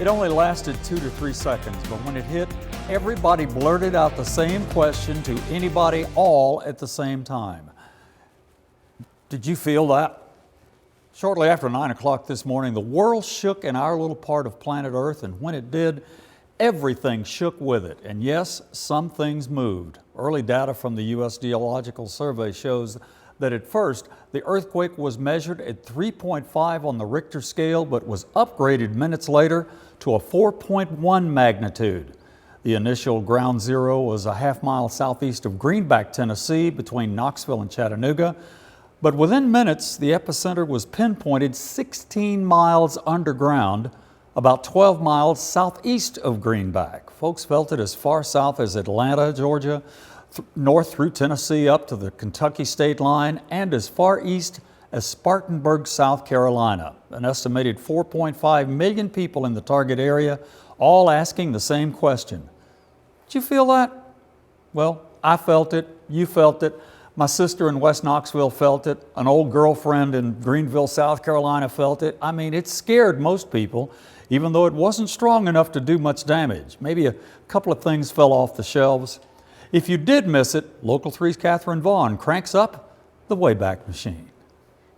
It only lasted 2 to 3 seconds, but when it hit, everybody blurted out the same question to anybody all at the same time. Did you feel that? Shortly after 9 o'clock this morning, the world shook in our little part of planet Earth, and when it did, everything shook with it. And yes, some things moved. Early data from the U.S. Geological Survey shows that at first, the earthquake was measured at 3.5 on the Richter scale, but was upgraded minutes later to a 4.1 magnitude. The initial ground zero was a half-mile southeast of Greenback, Tennessee, between Knoxville and Chattanooga. But within minutes, the epicenter was pinpointed 16 miles underground, about 12 miles southeast of Greenback. Folks felt it as far south as Atlanta, Georgia, north through Tennessee up to the Kentucky state line, and as far east as Spartanburg, South Carolina. An estimated 4.5 million people in the target area, all asking the same question. Did you feel that? Well, I felt it, you felt it. My sister in West Knoxville felt it. An old girlfriend in Greenville, South Carolina felt it. I mean, it scared most people, even though it wasn't strong enough to do much damage. Maybe a couple of things fell off the shelves. If you did miss it, Local 3's Catherine Vaughn cranks up the Wayback Machine.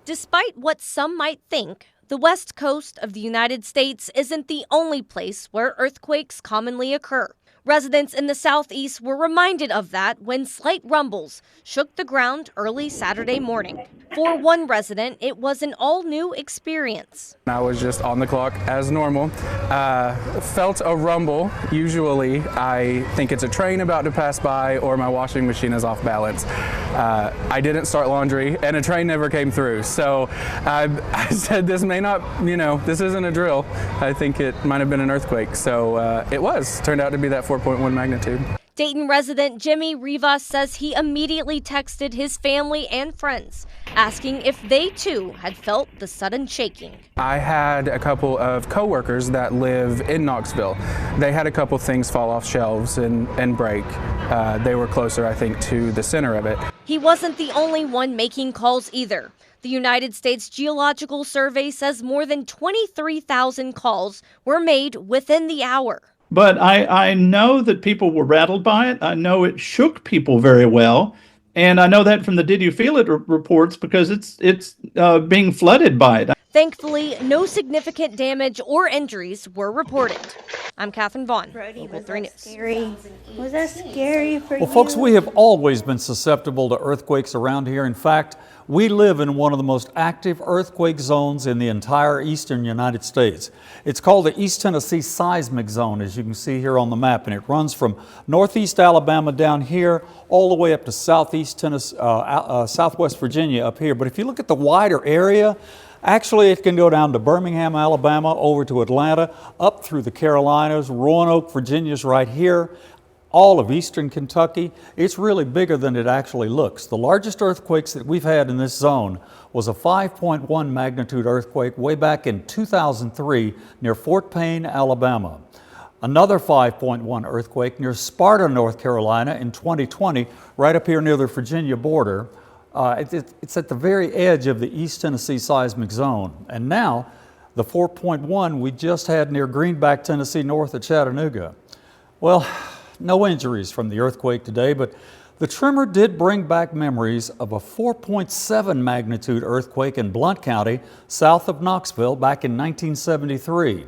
Despite what some might think, the west coast of the United States isn't the only place where earthquakes commonly occur. Residents in the southeast were reminded of that when slight rumbles shook the ground early Saturday morning. For one resident, it was an all-new experience. I was just on the clock as normal. Felt a rumble. Usually, I think it's a train about to pass by or my washing machine is off balance. I didn't start laundry and a train never came through. So I said this may not, this isn't a drill. I think it might have been an earthquake. So it turned out to be that 4.1 magnitude. Dayton resident Jimmy Rivas says he immediately texted his family and friends, asking if they too had felt the sudden shaking. I had a couple of coworkers that live in Knoxville. They had a couple things fall off shelves and break. They were closer, I think, to the center of it. He wasn't the only one making calls either. The United States Geological Survey says more than 23,000 calls were made within the hour. But I know that people were rattled by it. I know it shook people very well. And I know that from the Did You Feel It reports because it's being flooded by it. Thankfully, no significant damage or injuries were reported. I'm Catherine Vaughn, Brody, Local was 3 that News. Scary? Was that scary for you? Well, folks, we have always been susceptible to earthquakes around here. In fact, we live in one of the most active earthquake zones in the entire eastern United States. It's called the East Tennessee Seismic Zone, as you can see here on the map, and it runs from northeast Alabama down here all the way up to southeast Tennessee, southwest Virginia up here. But if you look at the wider area, actually it can go down to Birmingham, Alabama, over to Atlanta, up through the Carolinas. Roanoke, Virginia's right here. All of eastern Kentucky. It's really bigger than it actually looks. The largest earthquakes that we've had in this zone was a 5.1 magnitude earthquake way back in 2003 near Fort Payne, Alabama. Another 5.1 earthquake near Sparta, North Carolina in 2020, right up here near the Virginia border. It's at the very edge of the East Tennessee seismic zone. And now, the 4.1 we just had near Greenback, Tennessee, north of Chattanooga. Well, no injuries from the earthquake today, but the tremor did bring back memories of a 4.7 magnitude earthquake in Blount County, south of Knoxville, back in 1973.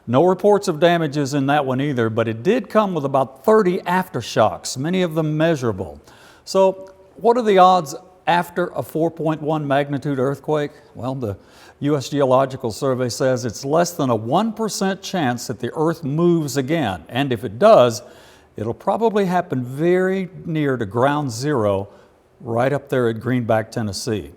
No reports of damages in that one either, but it did come with about 30 aftershocks, many of them measurable. So what are the odds after a 4.1 magnitude earthquake? Well, the U.S. Geological Survey says it's less than a 1% chance that the earth moves again. And if it does, it'll probably happen very near to ground zero, right up there at Greenback, Tennessee.